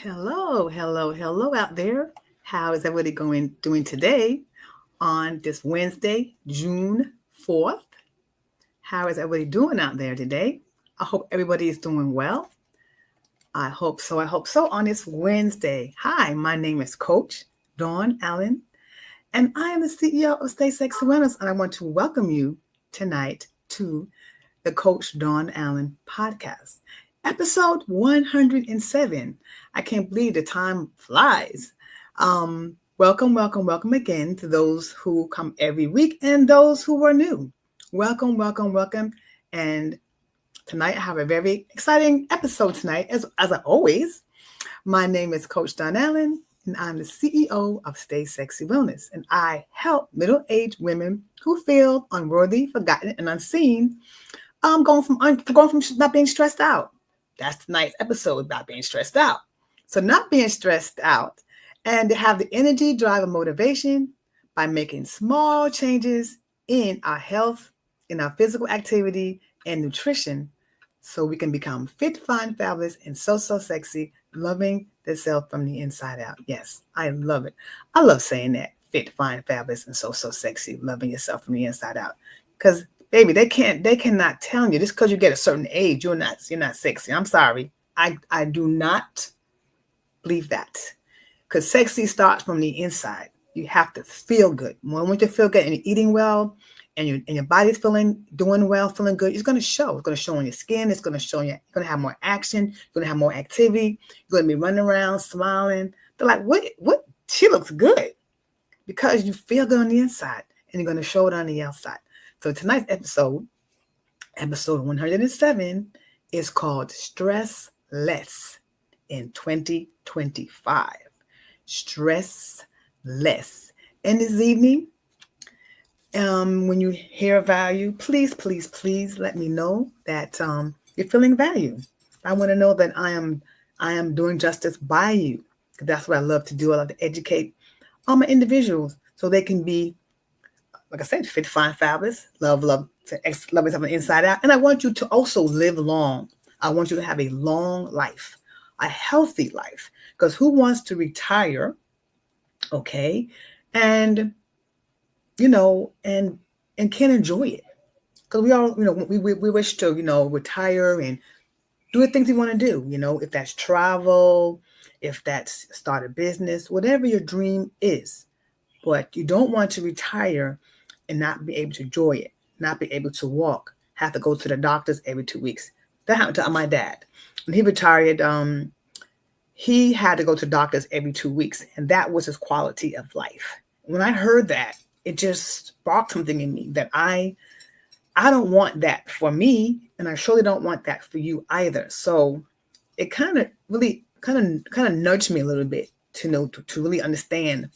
Hello out there. How is everybody doing today on this Wednesday, June 4th? How is everybody doing out there today? I hope everybody is doing well. I hope so on this Wednesday. Hi, my name is Coach Dawn Allen, and I am the CEO of Stay Sexy Wellness, and I want to welcome you tonight to the Coach Dawn Allen podcast, episode 107. I can't believe the time flies. Welcome again to those who come every week and those who are new. Welcome. And tonight I have a very exciting episode tonight, as I always. My name is Coach Dawn Allen, and I'm the CEO of Stay Sexy Wellness. And I help middle-aged women who feel unworthy, forgotten, and unseen going from not being stressed out. That's tonight's episode about being stressed out. So not being stressed out and to have the energy, drive, and motivation by making small changes in our health, in our physical activity and nutrition so we can become fit, fine, fabulous, and so sexy, loving the self from the inside out. Yes, I love it. I love saying that. Fit, fine, fabulous, and so sexy, loving yourself from the inside out. Because baby, they cannot tell you just because you get a certain age, you're not sexy. I'm sorry. I do not believe that. Because sexy starts from the inside. You have to feel good. When you feel good and you're eating well and your body's doing well, feeling good, it's gonna show. It's gonna show on your skin, it's gonna show you, you're gonna have more action, you're gonna have more activity, you're gonna be running around, smiling. They're like, what? She looks good. Because you feel good on the inside and you're gonna show it on the outside. So tonight's episode 107, is called Stress Less in 2025. Stress less. And this evening, when you hear value, please let me know that you're feeling value. I want to know that I am doing justice by you. That's what I love to do. I love to educate all my individuals so they can be, like I said, fit, fine, fabulous, love yourself from the inside out. And I want you to also live long. I want you to have a long life, a healthy life. Because who wants to retire, okay, and and can't enjoy it? Because we all, we wish to, retire and do the things we want to do. If that's travel, if that's start a business, whatever your dream is. But you don't want to retire and not be able to enjoy it, not be able to walk, have to go to the doctors every 2 weeks. That happened to my dad. When he retired, he had to go to doctors every 2 weeks, and that was his quality of life. When I heard that, it just sparked something in me that I don't want that for me, and I surely don't want that for you either. So it kind of really nudged me a little bit to really understand,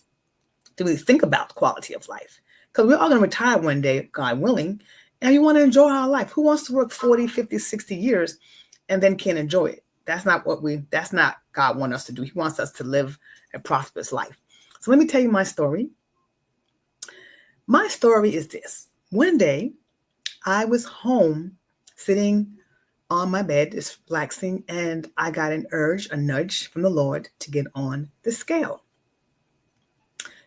to really think about quality of life. Because we're all going to retire one day, God willing, and you want to enjoy our life. Who wants to work 40, 50, 60 years and then can't enjoy it? That's not God wants us to do. He wants us to live a prosperous life. So let me tell you my story. My story is this. One day, I was home sitting on my bed, just relaxing, and I got a nudge from the Lord to get on the scale.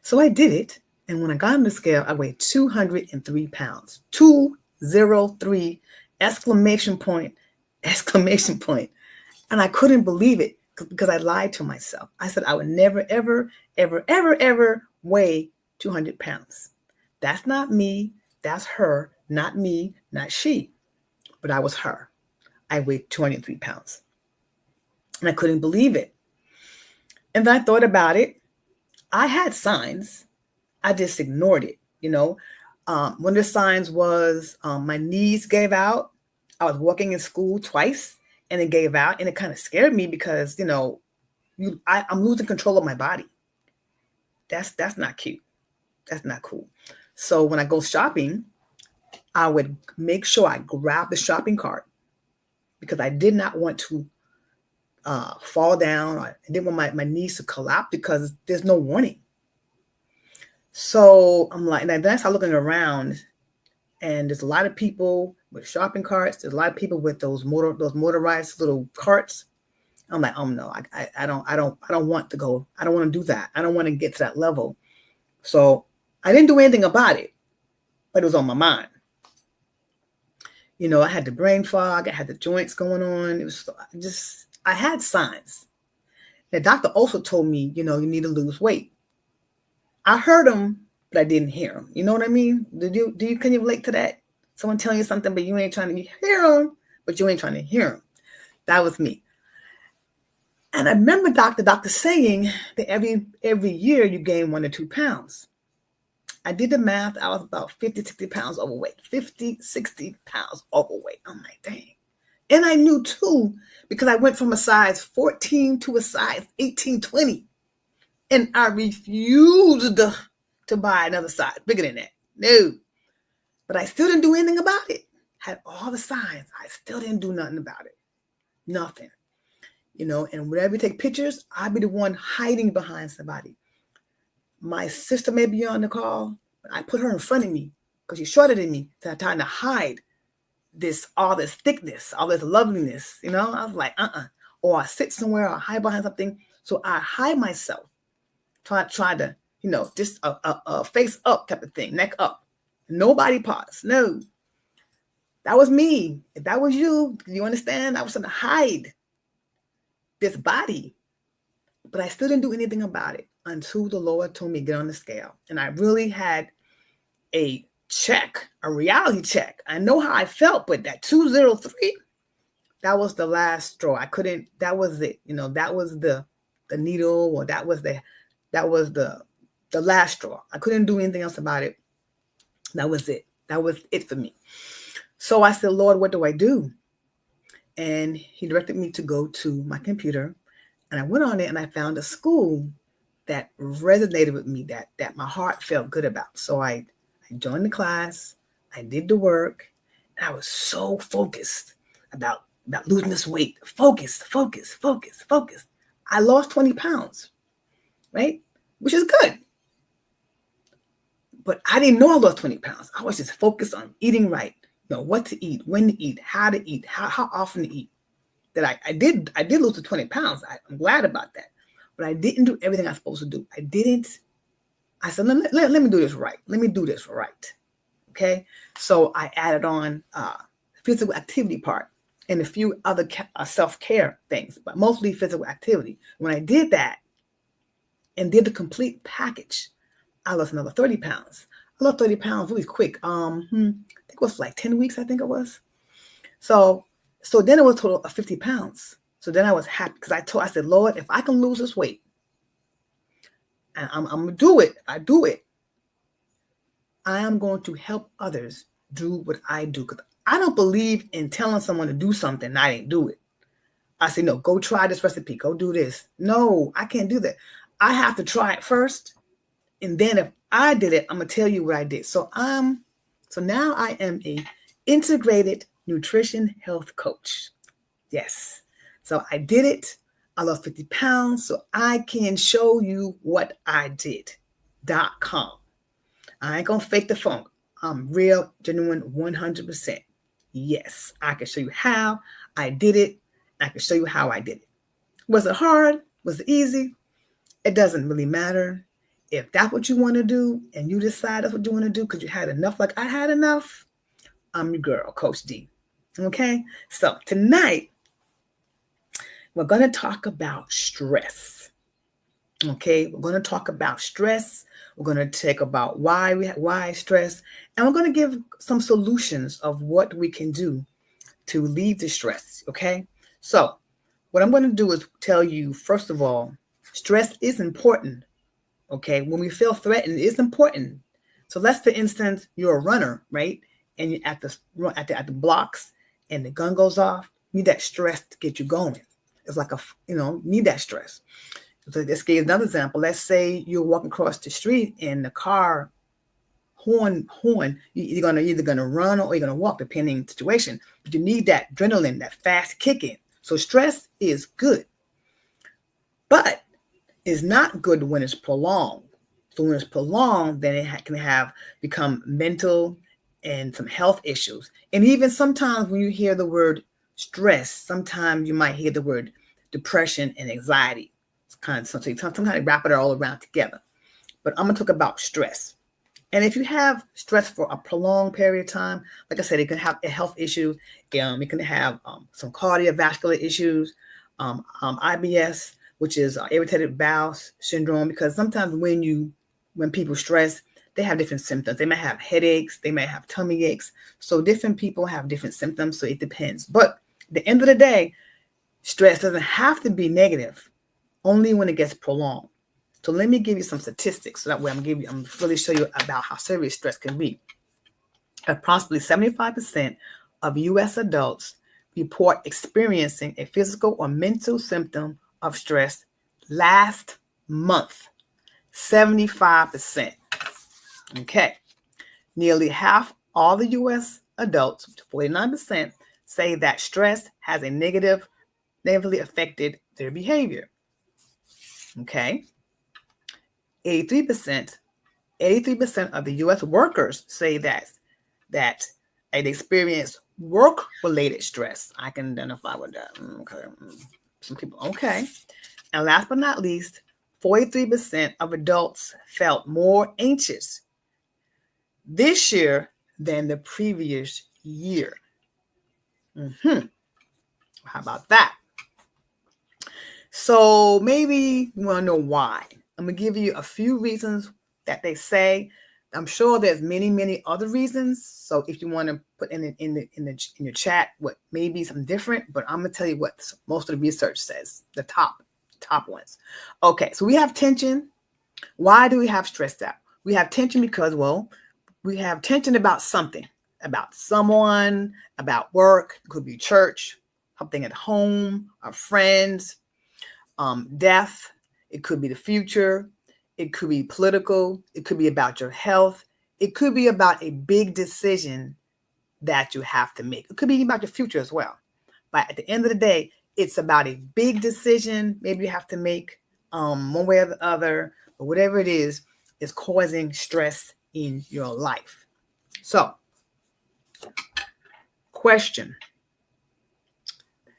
So I did it. And when I got on the scale, I weighed 203 pounds. 203, exclamation point. And I couldn't believe it because I lied to myself. I said I would never, ever weigh 200 pounds. That's not me. That's her. Not me, not she. But I was her. I weighed 203 pounds. And I couldn't believe it. And then I thought about it. I had signs. I just ignored it. One of the signs was my knees gave out. I was walking in school twice and it gave out, and it kind of scared me because, I'm losing control of my body. That's not cute. That's not cool. So when I go shopping, I would make sure I grab the shopping cart because I did not want to fall down. I didn't want my knees to collapse because there's no warning. So I'm like, and then I start looking around, and there's a lot of people with shopping carts. There's a lot of people with those motorized little carts. I'm like, oh no, I don't want to go. I don't want to do that. I don't want to get to that level. So I didn't do anything about it, but it was on my mind. I had the brain fog. I had the joints going on. It was I had signs. The doctor also told me, you need to lose weight. I heard him, but I didn't hear him. You know what I mean? Can you relate to that? Someone telling you something, but you ain't trying to hear him, but you ain't trying to hear him. That was me. And I remember the doctor saying that every year you gain 1 to 2 pounds. I did the math. I was about 50, 60 pounds overweight. 50, 60 pounds overweight. I'm like, dang. And I knew too, because I went from a size 14 to a size 18, 20. And I refused to buy another size bigger than that. No. But I still didn't do anything about it. Had all the signs. I still didn't do nothing about it. Nothing. And whenever you take pictures, I'd be the one hiding behind somebody. My sister may be on the call, but I put her in front of me because she's shorter than me. So I'm trying to hide all this thickness, all this loveliness. I was like, Or I sit somewhere or hide behind something. So I hide myself. Try to, just a face up type of thing, neck up. No body parts. No. That was me. If that was you, you understand? I was trying to hide this body. But I still didn't do anything about it until the Lord told me to get on the scale. And I really had a reality check. I know how I felt, but that 203, that was the last straw. That was it. That was the needle, or that was the last straw. I couldn't do anything else about it. That was it. That was it for me. So I said, Lord, what do I do? And he directed me to go to my computer. And I went on it and I found a school that resonated with me, that my heart felt good about. So I joined the class. I did the work. And I was so focused about losing this weight. Focus. I lost 20 pounds, right? Which is good. But I didn't know I lost 20 pounds. I was just focused on eating right, what to eat, when to eat, how to eat, how often to eat. That I did lose the 20 pounds. I'm glad about that. But I didn't do everything I was supposed to do. I said, let me do this right. Let me do this right. Okay. So I added on the physical activity part and a few other self-care things, but mostly physical activity. When I did that and did the complete package, I lost another 30 pounds. I lost 30 pounds really quick. I think it was like 10 weeks, I think it was. So then it was a total of 50 pounds. So then I was happy because I said, Lord, if I can lose this weight, and I'm going to do it, I do it, I am going to help others do what I do. Because I don't believe in telling someone to do something and I didn't do it. I say, no, go try this recipe. Go do this. No, I can't do that. I have to try it first. And then if I did it, I'm going to tell you what I did. So now I am a integrated nutrition health coach. Yes. So I did it. I lost 50 pounds. So I can show you what I did.com. I ain't going to fake the funk. I'm real, genuine, 100%. Yes. I can show you how I did it. I can show you how I did it. Was it hard? Was it easy? It doesn't really matter. If that's what you want to do and you decide that's what you want to do because you had enough like I had enough, I'm your girl, Coach D. Okay? So tonight, we're going to talk about stress. Okay? We're going to talk about stress. We're going to talk about why stress. And we're going to give some solutions of what we can do to relieve the stress. Okay? So what I'm going to do is tell you, first of all, stress is important. Okay, when we feel threatened, it's important. So let's, for instance, you're a runner, right? And you're at the blocks, and the gun goes off. You need that stress to get you going. It's like need that stress. So let's give another example. Let's say you're walking across the street, and the car horn. You're either gonna run or you're gonna walk, depending on the situation. But you need that adrenaline, that fast kick in. So stress is good, but is not good when it's prolonged. So when it's prolonged, then it can become mental and some health issues. And even sometimes when you hear the word stress, sometimes you might hear the word depression, and anxiety. It's kind of something, sometimes wrap it all around together. But I'm going to talk about stress. And if you have stress for a prolonged period of time, like I said, it can have a health issue. It can have some cardiovascular issues, IBS, which is irritated bowel syndrome. Because sometimes when people stress, they have different symptoms. They may have headaches, they may have tummy aches. So different people have different symptoms. So it depends. But at the end of the day, stress doesn't have to be negative, only when it gets prolonged. So let me give you some statistics. So that way I'm really show you about how serious stress can be. Approximately 75% of U.S. adults report experiencing a physical or mental symptom of stress last month. 75%. Okay. Nearly half all the U.S. adults, 49%, say that stress has negatively affected their behavior. Okay. 83% of the U.S. workers say that they experience work-related stress. I can identify with that. Okay. Some people, okay. And last but not least, 43% of adults felt more anxious this year than the previous year. How about that? So maybe you want to know why. I'm going to give you a few reasons that they say. I'm sure there's many other reasons. So if you want to put in your chat what maybe some different, but I'm going to tell you what most of the research says, the top ones. Okay, so we have tension. Why do we have stressed out? We have tension because, well, we have tension about something, about someone, about work. It could be church, something at home, our friends, death. It could be the future. It could be political. It could be about your health. It could be about a big decision that you have to make. It could be about your future as well. But at the end of the day, it's about a big decision maybe you have to make one way or the other, but whatever it is causing stress in your life. So, question.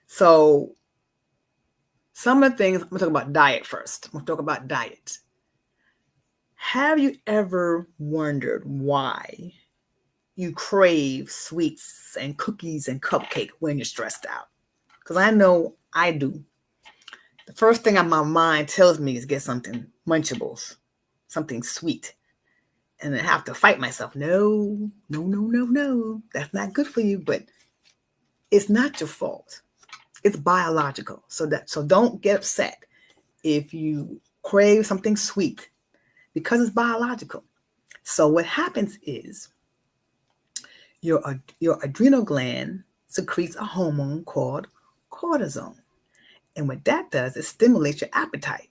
So, some of the things, I'm going to talk about diet first. I'm going to talk about diet. Have you ever wondered why you crave sweets and cookies and cupcake when you're stressed out? Because I know I do. The first thing on my mind tells me is get something munchables, something sweet. And I have to fight myself. No. That's not good for you, but it's not your fault. It's biological. So don't get upset if you crave something sweet, because it's biological. So what happens is your adrenal gland secretes a hormone called cortisol. And what that does is stimulates your appetite.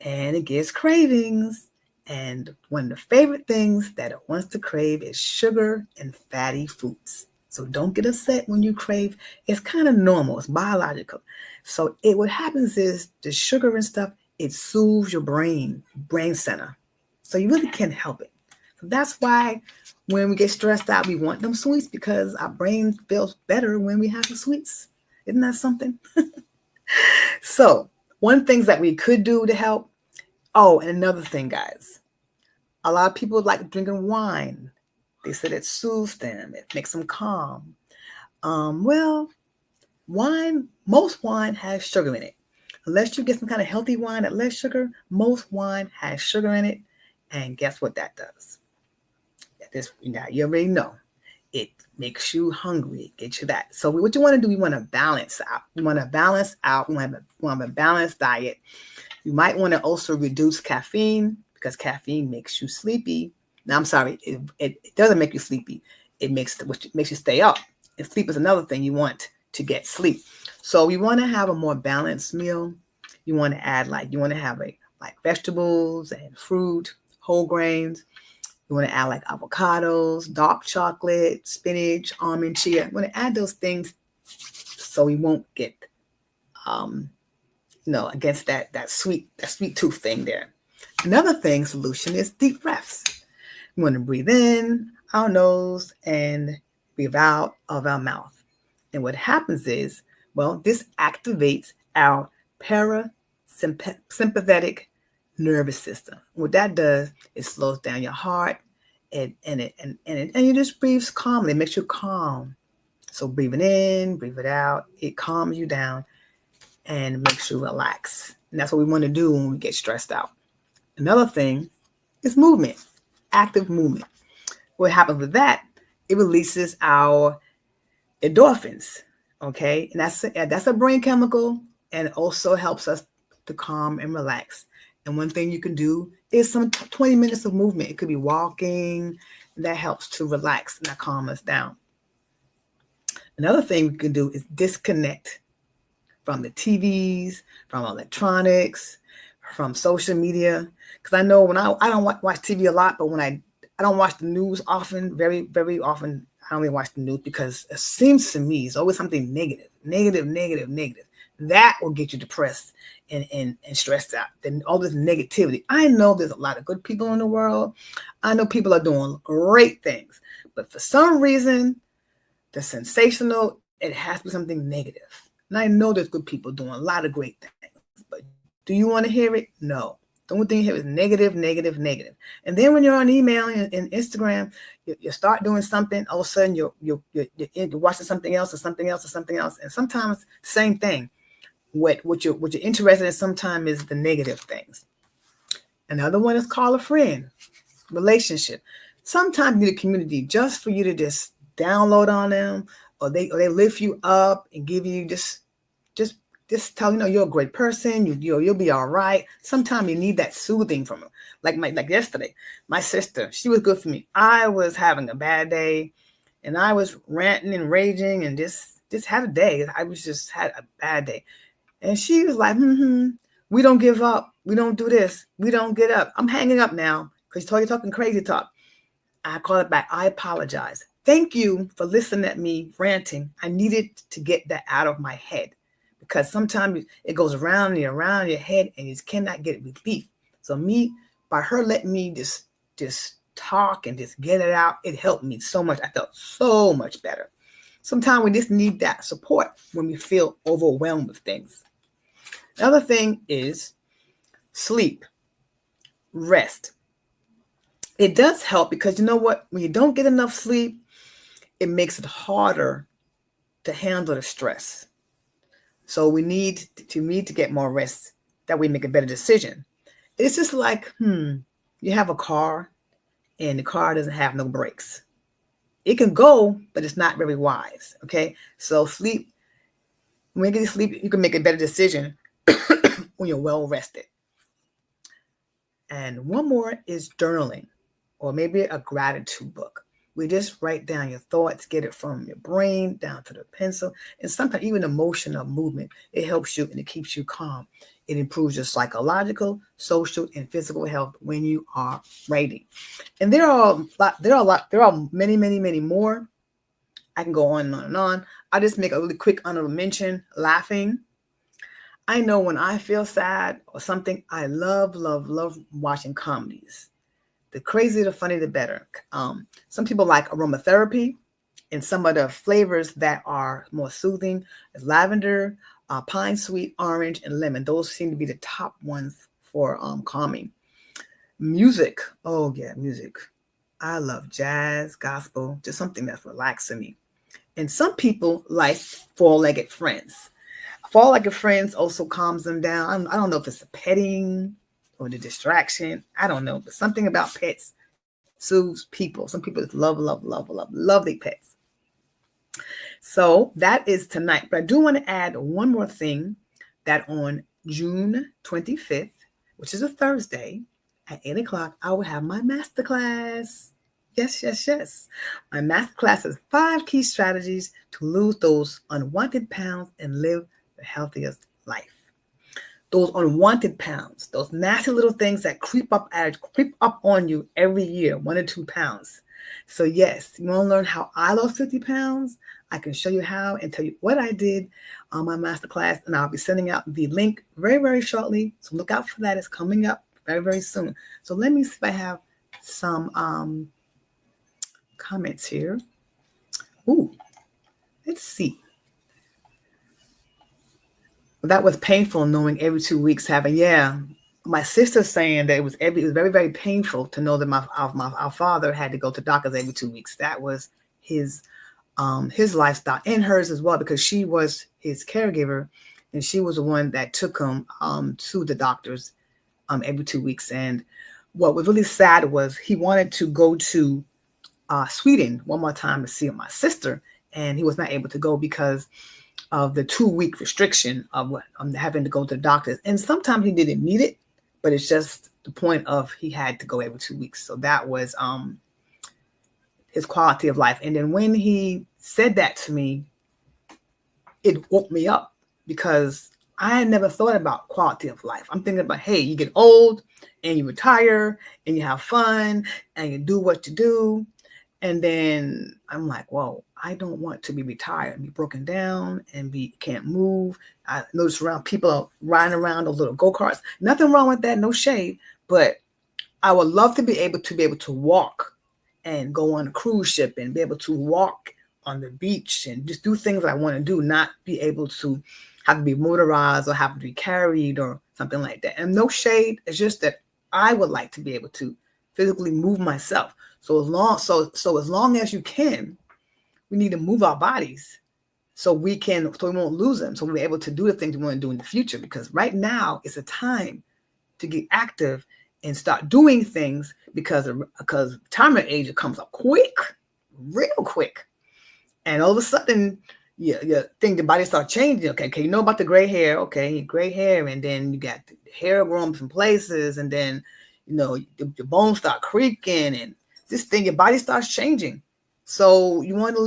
And it gives cravings. And one of the favorite things that it wants to crave is sugar and fatty foods. So don't get upset when you crave. It's kind of normal. It's biological. So what happens is the sugar and stuff, it soothes your brain center. So you really can't help it. So that's why when we get stressed out, we want them sweets, because our brain feels better when we have the sweets. Isn't that something? So one thing that we could do to help. Oh, and another thing, guys. A lot of people like drinking wine. They said it soothes them. It makes them calm. Well, most wine has sugar in it. Unless you get some kind of healthy wine that less sugar, most wine has sugar in it. And guess what that does? Now you already know. It makes you hungry. It gets you that. So what you want to do, we want to balance out. We want to have a balanced diet. You might want to also reduce caffeine, because caffeine makes you sleepy. Now, I'm sorry, it doesn't make you sleepy. It makes you stay up. And sleep is another thing you want to get sleep. So you want to have a more balanced meal. You want to add have vegetables and fruit, whole grains. You want to add like avocados, dark chocolate, spinach, almond, chia. You want to add those things so we won't get against that sweet tooth thing there. Another solution is deep breaths. We want to breathe in our nose and breathe out of our mouth. And what happens is, well, this activates our parasympathetic nervous system. What that does, it slows down your heart, and you just breathe calmly. It makes you calm. So breathing in, breathe it out, it calms you down and makes you relax. And that's what we want to do when we get stressed out. Another thing is movement, active movement. What happens with that? It releases our endorphins, okay? And that's a brain chemical, and it also helps us to calm and relax. And one thing you can do is some 20 minutes of movement. It could be walking. That helps to relax and that calm us down. Another thing we can do is disconnect from the TVs, from electronics, from social media. Because I know when I don't watch TV a lot, but when I don't watch the news often, very, very often, I don't even watch the news because it seems to me it's always something negative. That will get you depressed and stressed out. Then all this negativity. I know there's a lot of good people in the world. I know people are doing great things. But for some reason, the sensational, it has to be something negative. And I know there's good people doing a lot of great things. But do you want to hear it? No. The only thing you hear is negative. And then when you're on email and Instagram, you start doing something, all of a sudden you're watching something else. And sometimes same thing. What you're interested in sometimes is the negative things. Another one is call a friend, relationship. Sometimes you need a community just for you to just download on them, or they lift you up and give you just tell you're a great person. You'll be all right. Sometimes you need that soothing from them. Like yesterday, my sister, she was good for me. I was having a bad day, and I was ranting and raging, and just had a day. I was just had a bad day, and she was like, we don't give up. We don't do this. We don't get up. I'm hanging up now because you're talking crazy talk. I call it back. I apologize. Thank you for listening at me ranting. I needed to get that out of my head because sometimes it goes around your head and you just cannot get relief. So by her letting me just talk and just get it out, it helped me so much. I felt so much better. Sometimes we just need that support when we feel overwhelmed with things. Another thing is sleep, rest. It does help because you know what? When you don't get enough sleep, it makes it harder to handle the stress. So we need to get more rest. That way we make a better decision. It's just like, you have a car and the car doesn't have no brakes. It can go, but it's not very wise. Okay. So sleep, when you get sleep, you can make a better decision when you're well rested. And one more is journaling, or maybe a gratitude book. We just write down your thoughts, get it from your brain down to the pencil. And sometimes even emotional movement, it helps you and it keeps you calm. It improves your psychological, social, and physical health when you are writing. And there are many, many, many more. I can go on and on and on. I'll just make a really quick honorable mention, laughing. I know when I feel sad or something, I love watching comedies. The crazier, the funny, the better. Some people like aromatherapy, and some of the flavors that are more soothing is lavender, pine sweet, orange, and lemon. Those seem to be the top ones for calming. Music. Oh, yeah, music. I love jazz, gospel, just something that's relaxing me. And some people like four-legged friends. Four-legged friends also calms them down. I don't know if it's the petting or the distraction. I don't know, but something about pets soothes people. Some people just love their pets. So that is tonight. But I do want to add one more thing, that on June 25th, which is a Thursday, at 8 o'clock, I will have my masterclass. Yes. My masterclass is 5 key strategies to lose those unwanted pounds and live the healthiest life. Those unwanted pounds, those nasty little things that creep up on you every year, 1 or 2 pounds. So yes, you want to learn how I lost 50 pounds? I can show you how and tell you what I did on my masterclass, and I'll be sending out the link very, very shortly. So look out for that. It's coming up very, very soon. So let me see if I have some comments here. Ooh, let's see. that was painful knowing every 2 weeks having, yeah. My sister saying that it was very, very painful to know that our father had to go to doctors every 2 weeks. That was his lifestyle and hers as well, because she was his caregiver and she was the one that took him to the doctors every 2 weeks. And what was really sad was he wanted to go to Sweden one more time to see my sister, and he was not able to go because of the 2 week restriction of having to go to the doctors. And sometimes he didn't need it, but it's just the point of he had to go every 2 weeks. So that was his quality of life. And then when he said that to me, it woke me up, because I had never thought about quality of life. I'm thinking about, hey, you get old and you retire and you have fun and you do what you do. And then I'm like, whoa, I don't want to be retired and be broken down and can't move. I notice around people riding around those little go-karts. Nothing wrong with that, no shade. But I would love to be able to walk and go on a cruise ship and be able to walk on the beach and just do things I want to do, not be able to have to be motorized or have to be carried or something like that. And no shade, it's just that I would like to be able to physically move myself. So as long as you can, we need to move our bodies so we won't lose them. So we're able to do the things we want to do in the future, because right now it's a time to get active and start doing things, because retirement age comes up quick, real quick. And all of a sudden, you think the body starts changing. Okay, you know about the gray hair. Okay, gray hair, and then you got the hair growing from places, and then your bones start creaking, and your body starts changing. So you want to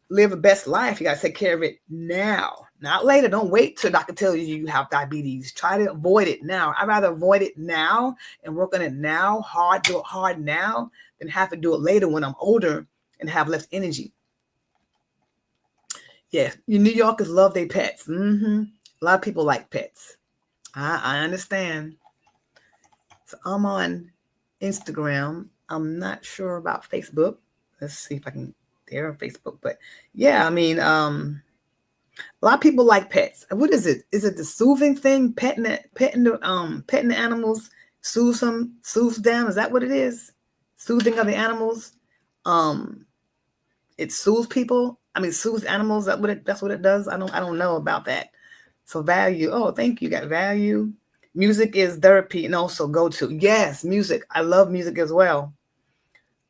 live a best life. You got to take care of it now, not later. Don't wait till the doctor tells you have diabetes. Try to avoid it now. I'd rather avoid it now and work on it now, do it hard now, than have to do it later when I'm older and have less energy. Yeah, you New Yorkers love their pets. A lot of people like pets. I understand. So I'm on Instagram. I'm not sure about Facebook. Let's see if I can. They're on Facebook, but yeah, I mean, a lot of people like pets. What is it? Is it the soothing thing? Petting the animals soothes them down. Is that what it is? Soothing of the animals. It soothes people. I mean, soothes animals. That's what it does. I don't know about that. So value. Oh, thank you. Got value. Music is therapy and also go to. Yes, music. I love music as well.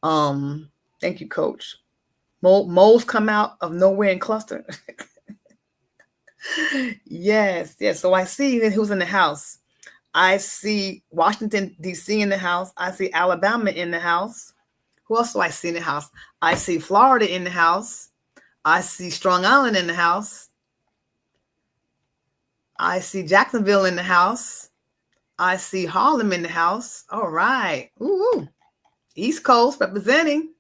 Thank you, Coach. Moles come out of nowhere and cluster. Yes. So I see who's in the house. I see Washington, D.C. in the house. I see Alabama in the house. Who else do I see in the house? I see Florida in the house. I see Strong Island in the house. I see Jacksonville in the house. I see Harlem in the house. All right. Ooh. East Coast representing.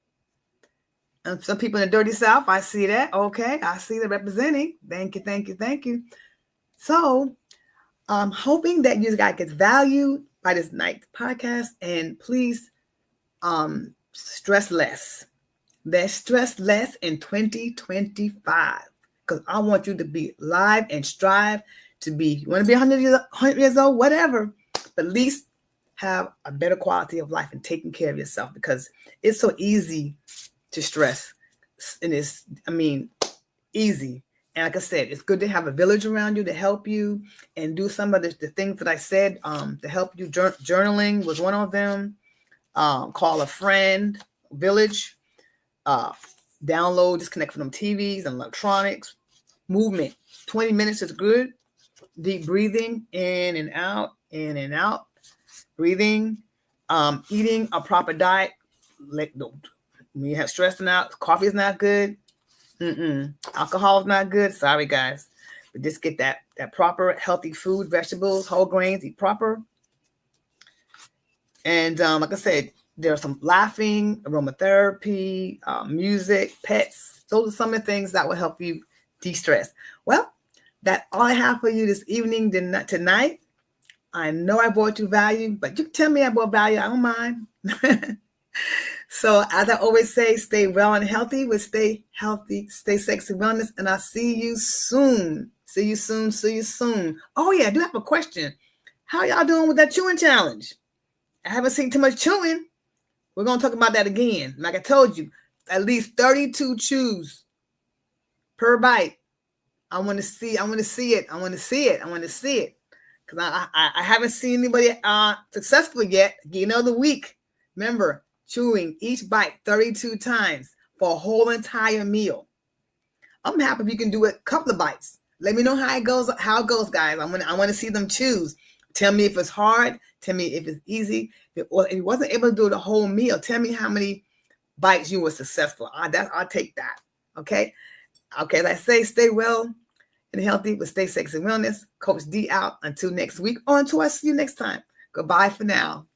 And some people in the dirty South, I see that. Okay. I see the representing. Thank you. So I'm hoping that you guys get value by this night's podcast. And please stress less. Let's stress less in 2025. Because I want you to be live and strive to be. You want to be 100 years old, whatever. But at least have a better quality of life and taking care of yourself, because it's so easy to stress. And it's, easy. And like I said, it's good to have a village around you to help you and do some of the things that I said to help you. Journaling was one of them. Call a friend, village. Download, disconnect from them TVs and electronics. Movement. 20 minutes is good. Deep breathing, in and out. Breathing. Eating a proper diet. When you have stress out, coffee is not good. Alcohol is not good. Sorry, guys. But just get that proper healthy food, vegetables, whole grains, eat proper. And like I said, there's some laughing, aromatherapy, music, pets. Those are some of the things that will help you de-stress. Well, that's all I have for you this evening, tonight. I know I brought you value, but you can tell me I brought value. I don't mind. So as I always say, stay well and healthy. Stay healthy, stay sexy wellness, and I'll see you soon. See you soon. See you soon. Oh, yeah, I do have a question. How y'all doing with that chewing challenge? I haven't seen too much chewing. We're going to talk about that again. Like I told you, at least 32 chews per bite. I want to see it. I want to see it. Because I haven't seen anybody successful yet. Get another week. Remember, chewing each bite 32 times for a whole entire meal. I'm happy if you can do it a couple of bites. Let me know how it goes, guys. I want to see them choose. Tell me if it's hard. Tell me if it's easy. If you wasn't able to do the whole meal, tell me how many bites you were successful. I'll take that. Okay. As I say, stay well and healthy, but stay sexy and wellness. Coach D out until next week or until I see you next time. Goodbye for now.